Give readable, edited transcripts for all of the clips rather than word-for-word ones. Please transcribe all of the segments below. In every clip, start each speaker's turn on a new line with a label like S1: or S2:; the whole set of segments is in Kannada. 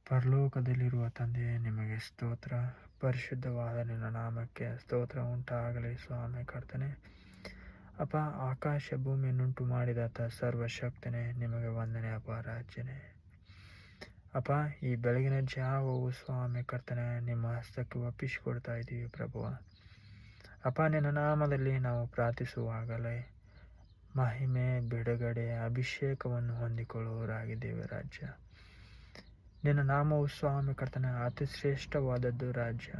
S1: ಪರಲೋಕದಲ್ಲಿರುವ ತಂದೆಯೇ, ನಿಮಗೆ ಸ್ತೋತ್ರ. ಪರಿಶುದ್ಧವಾದ ನಿನ್ನ ನಾಮಕ್ಕೆ ಸ್ತೋತ್ರ ಉಂಟಾಗಲಿ ಸ್ವಾಮಿ ಕರ್ತನೆ. ಅಪ್ಪ, ಆಕಾಶ ಭೂಮಿಯನ್ನುಂಟು ಮಾಡಿದಾತ ಸರ್ವಶಕ್ತನೇ, ನಿಮಗೆ ವಂದನೆ ಅಪ್ಪ ರಾಜ್ಯನೇ. ಅಪ್ಪ, ಈ ಬೆಳಗಿನ ಜಾವವು ಸ್ವಾಮಿ ಕರ್ತನೆ ನಿಮ್ಮ ಹಸ್ತಕ್ಕೆ ಒಪ್ಪಿಸಿಕೊಡ್ತಾ ಇದ್ದೀವಿ ಪ್ರಭುವ. ಅಪ್ಪ, ನಿನ್ನ ನಾಮದಲ್ಲಿ ನಾವು ಪ್ರಾರ್ಥಿಸುವಾಗಲೇ ಮಹಿಮೆ, ಬಿಡುಗಡೆ, ಅಭಿಷೇಕವನ್ನು ಹೊಂದಿಕೊಳ್ಳುವವರಾಗಿದ್ದೇವೆ ರಾಜ್ಯ. ನಿನ್ನ ನಾಮವು ಸ್ವಾಮಿ ಕರ್ತನೆ ಅತಿ ಶ್ರೇಷ್ಠವಾದದ್ದು ರಾಜ್ಯ.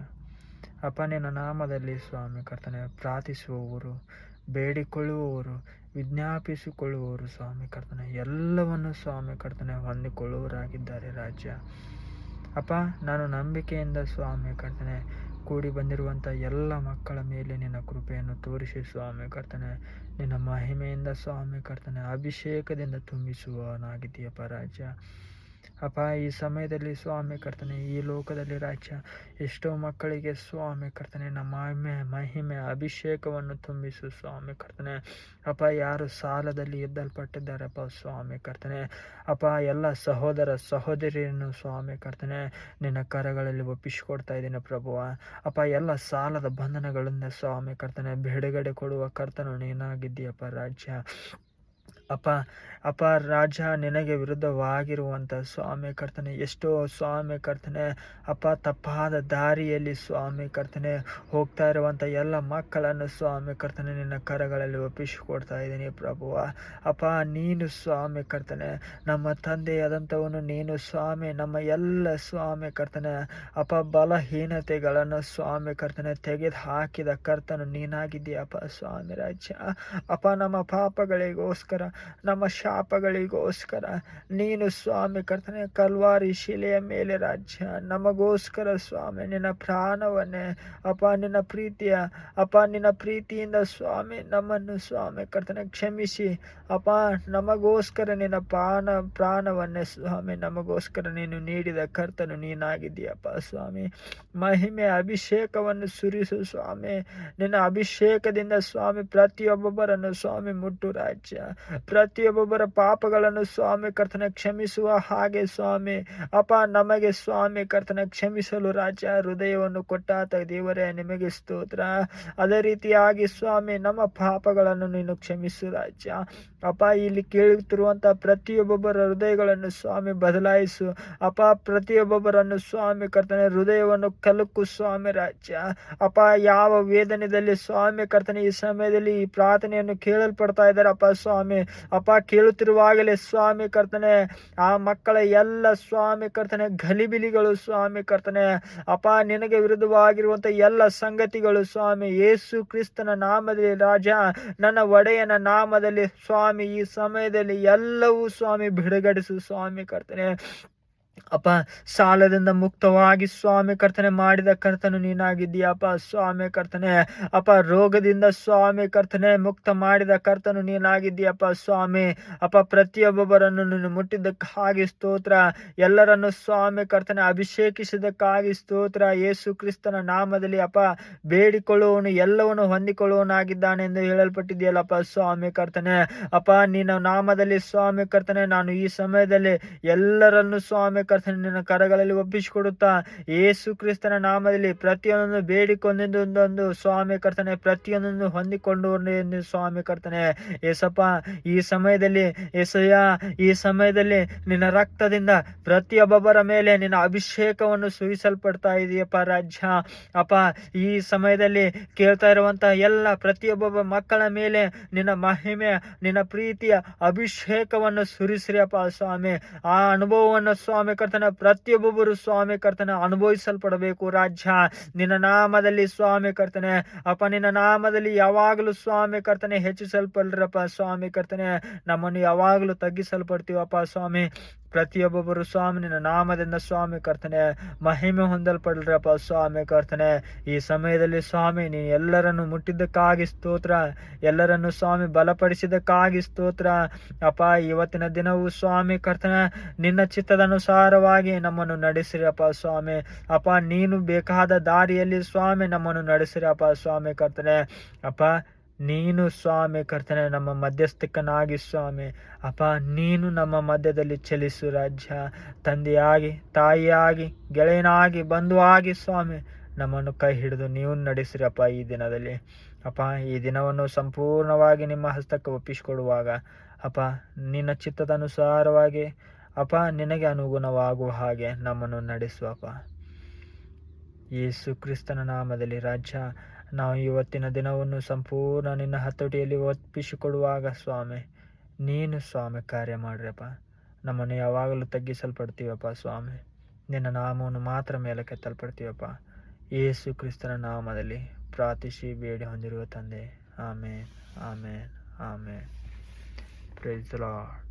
S1: ಅಪ್ಪ, ನಿನ್ನ ನಾಮದಲ್ಲಿ ಸ್ವಾಮಿ ಕರ್ತನೆ ಪ್ರಾರ್ಥಿಸುವವರು, ಬೇಡಿಕೊಳ್ಳುವವರು, ವಿಜ್ಞಾಪಿಸಿಕೊಳ್ಳುವವರು ಸ್ವಾಮಿ ಕರ್ತನೆ ಎಲ್ಲವನ್ನು ಸ್ವಾಮಿ ಕರ್ತನೆ ಹೊಂದಿಕೊಳ್ಳುವವರಾಗಿದ್ದಾರೆ ರಾಜ್ಯ. ಅಪ್ಪ, ನಾನು ನಂಬಿಕೆಯಿಂದ ಸ್ವಾಮಿ ಕರ್ತನೆ ಕೂಡಿ ಬಂದಿರುವಂಥ ಎಲ್ಲ ಮಕ್ಕಳ ಮೇಲೆ ನಿನ್ನ ಕೃಪೆಯನ್ನು ತೋರಿಸಿ ಸ್ವಾಮಿ ಕರ್ತನೆ ನಿನ್ನ ಮಹಿಮೆಯಿಂದ ಸ್ವಾಮಿ ಕರ್ತನೆ ಅಭಿಷೇಕದಿಂದ ತುಂಬಿಸುವವನಾಗಿದ್ದೀಯಪ್ಪ ರಾಜ್ಯ. ಅಪ್ಪ, ಈ ಸಮಯದಲ್ಲಿ ಸ್ವಾಮಿ ಕರ್ತನೆ ಈ ಲೋಕದಲ್ಲಿ ರಾಜ್ಯ ಎಷ್ಟೋ ಮಕ್ಕಳಿಗೆ ಸ್ವಾಮಿ ಕರ್ತನೆ ನಮ್ಮ ಮಹಿಮೆ ಅಭಿಷೇಕವನ್ನು ತುಂಬಿಸು ಸ್ವಾಮಿ ಕರ್ತನೆ. ಅಪ್ಪ, ಯಾರು ಸಾಲದಲ್ಲಿ ಎದ್ದಲ್ಪಟ್ಟಿದ್ದಾರಪ್ಪ ಸ್ವಾಮಿ ಕರ್ತನೆ, ಅಪ್ಪ ಎಲ್ಲ ಸಹೋದರ ಸಹೋದರಿಯನ್ನು ಸ್ವಾಮಿ ಕರ್ತನೆ ನಿನ್ನ ಕರಗಳಲ್ಲಿ ಒಪ್ಪಿಸಿಕೊಡ್ತಾ ಇದ್ದೀನಿ ಪ್ರಭುವ. ಅಪ್ಪ, ಎಲ್ಲ ಸಾಲದ ಬಂಧನಗಳಿಂದ ಸ್ವಾಮಿ ಕರ್ತನೆ ಬಿಡುಗಡೆ ಕೊಡುವ ಕರ್ತನು ನೀನಾಗಿದ್ದೀಯಪ್ಪ ರಾಜ್ಯ. ಅಪ್ಪ ರಾಜ, ನಿನಗೆ ವಿರುದ್ಧವಾಗಿರುವಂಥ ಸ್ವಾಮಿ ಕರ್ತನೆ ಎಷ್ಟೋ ಸ್ವಾಮಿ ಕರ್ತನೆ ಅಪ್ಪ ತಪ್ಪಾದ ದಾರಿಯಲ್ಲಿ ಸ್ವಾಮಿ ಕರ್ತನೆ ಹೋಗ್ತಾ ಇರುವಂಥ ಎಲ್ಲ ಮಕ್ಕಳನ್ನು ಸ್ವಾಮಿ ಕರ್ತನೆ ನಿನ್ನ ಕರಗಳಲ್ಲಿ ಒಪ್ಪಿಸಿಕೊಡ್ತಾ ಇದ್ದೀನಿ ಪ್ರಭುವ. ಅಪ್ಪ, ನೀನು ಸ್ವಾಮಿ ಕರ್ತನೆ ನಮ್ಮ ತಂದೆಯಾದಂಥವನು ನೀನು ಸ್ವಾಮಿ. ನಮ್ಮ ಎಲ್ಲ ಸ್ವಾಮಿ ಕರ್ತನೆ ಅಪ್ಪ ಬಲಹೀನತೆಗಳನ್ನು ಸ್ವಾಮಿ ಕರ್ತನೆ ತೆಗೆದು ಹಾಕಿದ ಕರ್ತನು ನೀನಾಗಿದ್ದೀಯಪ್ಪ ಸ್ವಾಮಿ ರಾಜ್ಯ. ಅಪ್ಪ, ನಮ್ಮ ಪಾಪಗಳಿಗೋಸ್ಕರ ನಮ್ಮ ಶಾಪಗಳಿಗೋಸ್ಕರ ನೀನು ಸ್ವಾಮಿ ಕರ್ತನೆ ಕಲ್ವಾರಿ ಶಿಲೆಯ ಮೇಲೆ ರಾಜ್ಯ ನಮಗೋಸ್ಕರ ಸ್ವಾಮಿ ನಿನ್ನ ಪ್ರಾಣವನ್ನೇ ಅಪ್ಪ ನಿನ್ನ ಪ್ರೀತಿಯಿಂದ ಸ್ವಾಮಿ ನಮ್ಮನ್ನು ಸ್ವಾಮಿ ಕರ್ತನೆ ಕ್ಷಮಿಸಿ ಅಪ್ಪ ನಮಗೋಸ್ಕರ ನಿನ್ನ ಪ್ರಾಣವನ್ನೇ ಸ್ವಾಮಿ ನಮಗೋಸ್ಕರ ನೀನು ನೀಡಿದ ಕರ್ತನು ನೀನಾಗಿದ್ದೀಯಪ್ಪ ಸ್ವಾಮಿ. ಮಹಿಮೆ ಅಭಿಷೇಕವನ್ನು ಸುರಿಸು ಸ್ವಾಮಿ. ನಿನ್ನ ಅಭಿಷೇಕದಿಂದ ಸ್ವಾಮಿ ಪ್ರತಿಯೊಬ್ಬೊಬ್ಬರನ್ನು ಸ್ವಾಮಿ ಮುಟ್ಟು ರಾಜ್ಯ. ಪ್ರತಿಯೊಬ್ಬೊಬ್ಬರ ಪಾಪಗಳನ್ನು ಸ್ವಾಮಿ ಕರ್ತನೆ ಕ್ಷಮಿಸುವ ಹಾಗೆ ಸ್ವಾಮಿ ಅಪ್ಪ ನಮಗೆ ಸ್ವಾಮಿ ಕರ್ತನೆ ಕ್ಷಮಿಸಲು ರಾಜ್ಯ ಹೃದಯವನ್ನು ಕೊಟ್ಟಾತ ದೇವರೇ ನಿಮಗೆ ಸ್ತೋತ್ರ. ಅದೇ ರೀತಿಯಾಗಿ ಸ್ವಾಮಿ ನಮ್ಮ ಪಾಪಗಳನ್ನು ನೀನು ಕ್ಷಮಿಸು ರಾಜ್ಯ. ಅಪ್ಪ, ಇಲ್ಲಿ ಕೇಳುತ್ತಿರುವಂತ ಪ್ರತಿಯೊಬ್ಬೊಬ್ಬರ ಹೃದಯಗಳನ್ನು ಸ್ವಾಮಿ ಬದಲಾಯಿಸು ಅಪ್ಪ. ಪ್ರತಿಯೊಬ್ಬೊಬ್ಬರನ್ನು ಸ್ವಾಮಿ ಕರ್ತನೆ ಹೃದಯವನ್ನು ಕಲುಕು ಸ್ವಾಮಿ ರಾಜ್ಯ. ಅಪ್ಪ, ಯಾವ ವೇದನೆಯಲ್ಲಿ ಸ್ವಾಮಿ ಕರ್ತನೆ ಈ ಸಮಯದಲ್ಲಿ ಈ ಪ್ರಾರ್ಥನೆಯನ್ನು ಕೇಳಲ್ಪಡ್ತಾ ಇದ್ದಾರಪ್ಪ ಸ್ವಾಮಿ ಅಪ್ಪ, ಕೇಳುತ್ತಿರುವಾಗಲೇ ಸ್ವಾಮಿ ಕರ್ತನೆ ಆ ಮಕ್ಕಳ ಎಲ್ಲ ಸ್ವಾಮಿ ಕರ್ತನೆ ಗಲಿಬಿಲಿಗಳು ಸ್ವಾಮಿ ಕರ್ತನೆ ಅಪ್ಪ ನಿನಗೆ ವಿರುದ್ಧವಾಗಿರುವಂತ ಎಲ್ಲ ಸಂಗತಿಗಳು ಸ್ವಾಮಿ ಯೇಸು ಕ್ರಿಸ್ತನ ನಾಮದಲ್ಲಿ ರಾಜ ನನ್ನ ಒಡೆಯನ ನಾಮದಲ್ಲಿ ಸ್ವಾಮಿ ಈ ಸಮಯದಲ್ಲಿ ಎಲ್ಲವೂ ಸ್ವಾಮಿ ಬಿಡುಗಡಿಸು ಸ್ವಾಮಿ ಕರ್ತನೆ. ಅಪ್ಪ, ಸಾಲದಿಂದ ಮುಕ್ತವಾಗಿ ಸ್ವಾಮಿ ಕರ್ತನೆ ಮಾಡಿದ ಕರ್ತನು ನೀನಾಗಿದ್ದೀಯಪ್ಪ ಸ್ವಾಮಿ ಕರ್ತನೆ. ಅಪ್ಪ, ರೋಗದಿಂದ ಸ್ವಾಮಿ ಕರ್ತನೆ ಮುಕ್ತ ಮಾಡಿದ ಕರ್ತನು ನೀನಾಗಿದ್ದೀಯಪ್ಪ ಸ್ವಾಮಿ. ಅಪ್ಪ, ಪ್ರತಿಯೊಬ್ಬೊಬ್ಬರನ್ನು ನೀನು ಮುಟ್ಟಿದ್ದಕ್ಕಾಗಿ ಸ್ತೋತ್ರ. ಎಲ್ಲರನ್ನು ಸ್ವಾಮಿ ಕರ್ತನೆ ಅಭಿಷೇಕಿಸಿದಕ್ಕಾಗಿ ಸ್ತೋತ್ರ. ಯೇಸು ಕ್ರಿಸ್ತನ ನಾಮದಲ್ಲಿ ಅಪ್ಪ ಬೇಡಿಕೊಳ್ಳುವವನು ಎಲ್ಲವನ್ನು ಹೊಂದಿಕೊಳ್ಳುವನಾಗಿದ್ದಾನೆ ಎಂದು ಹೇಳಲ್ಪಟ್ಟಿದೆಯಲ್ಲಪ್ಪ ಸ್ವಾಮಿ ಕರ್ತನೆ. ಅಪ್ಪ, ನಿನ್ನ ನಾಮದಲ್ಲಿ ಸ್ವಾಮಿ ಕರ್ತನೆ ನಾನು ಈ ಸಮಯದಲ್ಲಿ ಎಲ್ಲರನ್ನು ಸ್ವಾಮಿ ಕರ್ತನೆ ನಿನ್ನ ಕರಗಳಲ್ಲಿ ಒಪ್ಪಿಸಿಕೊಡುತ್ತಾ ಯೇಸು ಕ್ರಿಸ್ತನ ನಾಮದಲ್ಲಿ ಪ್ರತಿಯೊಂದನ್ನು ಬೇಡಿಕೊಂಡೊಂದು ಸ್ವಾಮಿ ಕರ್ತನೆ ಪ್ರತಿಯೊಂದನ್ನು ಹೊಂದಿಕೊಂಡು ಎಂದು ಸ್ವಾಮಿ ಕರ್ತನೆ. ಏಸಪ್ಪ, ಈ ಸಮಯದಲ್ಲಿ ಏಸಯ್ಯ ಈ ಸಮಯದಲ್ಲಿ ನಿನ್ನ ರಕ್ತದಿಂದ ಪ್ರತಿಯೊಬ್ಬೊಬ್ಬರ ಮೇಲೆ ನಿನ್ನ ಅಭಿಷೇಕವನ್ನು ಸುರಿಸಲ್ಪಡ್ತಾ ಇದೆಯಪ್ಪ ರಾಜ್ಯ. ಅಪ್ಪ, ಈ ಸಮಯದಲ್ಲಿ ಕೇಳ್ತಾ ಇರುವಂತ ಎಲ್ಲ ಪ್ರತಿಯೊಬ್ಬೊಬ್ಬ ಮಕ್ಕಳ ಮೇಲೆ ನಿನ್ನ ಮಹಿಮೆ ನಿನ್ನ ಪ್ರೀತಿಯ ಅಭಿಷೇಕವನ್ನು ಸುರಿಸ್ರಿ ಅಪ್ಪ ಸ್ವಾಮಿ. ಆ ಅನುಭವವನ್ನು ಸ್ವಾಮಿ ಕರ್ತನ ಪ್ರತಿಯೊಬ್ಬೊಬ್ಬರು ಸ್ವಾಮಿ ಕರ್ತನ ಅನುಭವಿಸಲ್ಪಡಬೇಕು ರಾಜ್ಯ. ನಿನ್ನ ನಾಮದಲ್ಲಿ ಸ್ವಾಮಿ ಕರ್ತನೆ ಅಪ್ಪ ನಿನ್ನ ನಾಮದಲ್ಲಿ ಯಾವಾಗಲೂ ಸ್ವಾಮಿ ಕರ್ತನೆ ಹೆಚ್ಚಿಸಲ್ಪಡ್ರಪ್ಪ ಸ್ವಾಮಿ ಕರ್ತನೆ. ನಮ್ಮನ್ನು ಯಾವಾಗಲೂ ತಗ್ಗಿಸಲ್ಪಡ್ತೀವಪ್ಪ ಸ್ವಾಮಿ. ಪ್ರತಿಯೊಬ್ಬೊಬ್ಬರು ಸ್ವಾಮಿ ನಿನ್ನ ನಾಮದಿಂದ ಸ್ವಾಮಿ ಕರ್ತನೆ ಮಹಿಮೆ ಹೊಂದಲ್ಪಡ್ರಪ್ಪ ಸ್ವಾಮಿ ಕರ್ತನೆ. ಈ ಸಮಯದಲ್ಲಿ ಸ್ವಾಮಿ ನೀನು ಎಲ್ಲರನ್ನು ಮುಟ್ಟಿದ್ದಕ್ಕಾಗಿ ಸ್ತೋತ್ರ. ಎಲ್ಲರನ್ನು ಸ್ವಾಮಿ ಬಲಪಡಿಸಿದ್ದಕ್ಕಾಗಿ ಸ್ತೋತ್ರ ಅಪ್ಪ. ಇವತ್ತಿನ ದಿನವೂ ಸ್ವಾಮಿ ಕರ್ತನೆ ನಿನ್ನ ಚಿತ್ತದನುಸಾರವಾಗಿ ನಮ್ಮನ್ನು ನಡೆಸಿರಪ್ಪ ಸ್ವಾಮಿ. ಅಪ್ಪ, ನೀನು ಬೇಕಾದ ದಾರಿಯಲ್ಲಿ ಸ್ವಾಮಿ ನಮ್ಮನ್ನು ನಡೆಸಿರಪ್ಪ ಸ್ವಾಮಿ ಕರ್ತನೆ. ಅಪ್ಪ, ನೀನು ಸ್ವಾಮಿ ಕರ್ತನೆ ನಮ್ಮ ಮಧ್ಯಸ್ಥಿಕನಾಗಿ ಸ್ವಾಮಿ ಅಪ್ಪ, ನೀನು ನಮ್ಮ ಮಧ್ಯದಲ್ಲಿ ಚಲಿಸು ರಾಜ್ಯ. ತಂದೆಯಾಗಿ, ತಾಯಿಯಾಗಿ, ಗೆಳೆಯನಾಗಿ, ಬಂಧುವಾಗಿ ಸ್ವಾಮಿ ನಮ್ಮನ್ನು ಕೈ ಹಿಡಿದು ನೀವು ನಡೆಸಿರಿ ಅಪ್ಪ. ಈ ದಿನದಲ್ಲಿ ಅಪ್ಪ, ಈ ದಿನವನ್ನು ಸಂಪೂರ್ಣವಾಗಿ ನಿಮ್ಮ ಹಸ್ತಕ್ಕೆ ಒಪ್ಪಿಸಿಕೊಡುವಾಗ ಅಪ್ಪ, ನಿನ್ನ ಚಿತ್ತದ ಅನುಸಾರವಾಗಿ ಅಪ್ಪ, ನಿನಗೆ ಅನುಗುಣವಾಗುವ ಹಾಗೆ ನಮ್ಮನ್ನು ನಡೆಸುವಪ್ಪ. ಯೇಸು ಕ್ರಿಸ್ತನ ನಾಮದಲ್ಲಿ ರಾಜ್ಯ, ನಾವು ಇವತ್ತಿನ ದಿನವನ್ನು ಸಂಪೂರ್ಣ ನಿನ್ನ ಹತೋಟಿಯಲ್ಲಿ ಒಪ್ಪಿಸಿಕೊಡುವಾಗ ಸ್ವಾಮಿ ನೀನು ಸ್ವಾಮಿ ಕಾರ್ಯ ಮಾಡ್ರಪ್ಪ. ನಮ್ಮನ್ನು ಯಾವಾಗಲೂ ತಗ್ಗಿಸಲ್ಪಡ್ತೀವಪ್ಪ ಸ್ವಾಮಿ, ನಿನ್ನ ನಾಮವನ್ನು ಮಾತ್ರ ಮೇಲಕ್ಕೆ ತಲ್ಪಡ್ತೀವಪ್ಪ. ಯೇಸು ಕ್ರಿಸ್ತನ ನಾಮದಲ್ಲಿ ಪ್ರಾರ್ಥಿಸಿ ಬೇಡಿ ಹೊಂದಿರುವ ತಂದೆ. Amen, amen, amen. Praise the lord.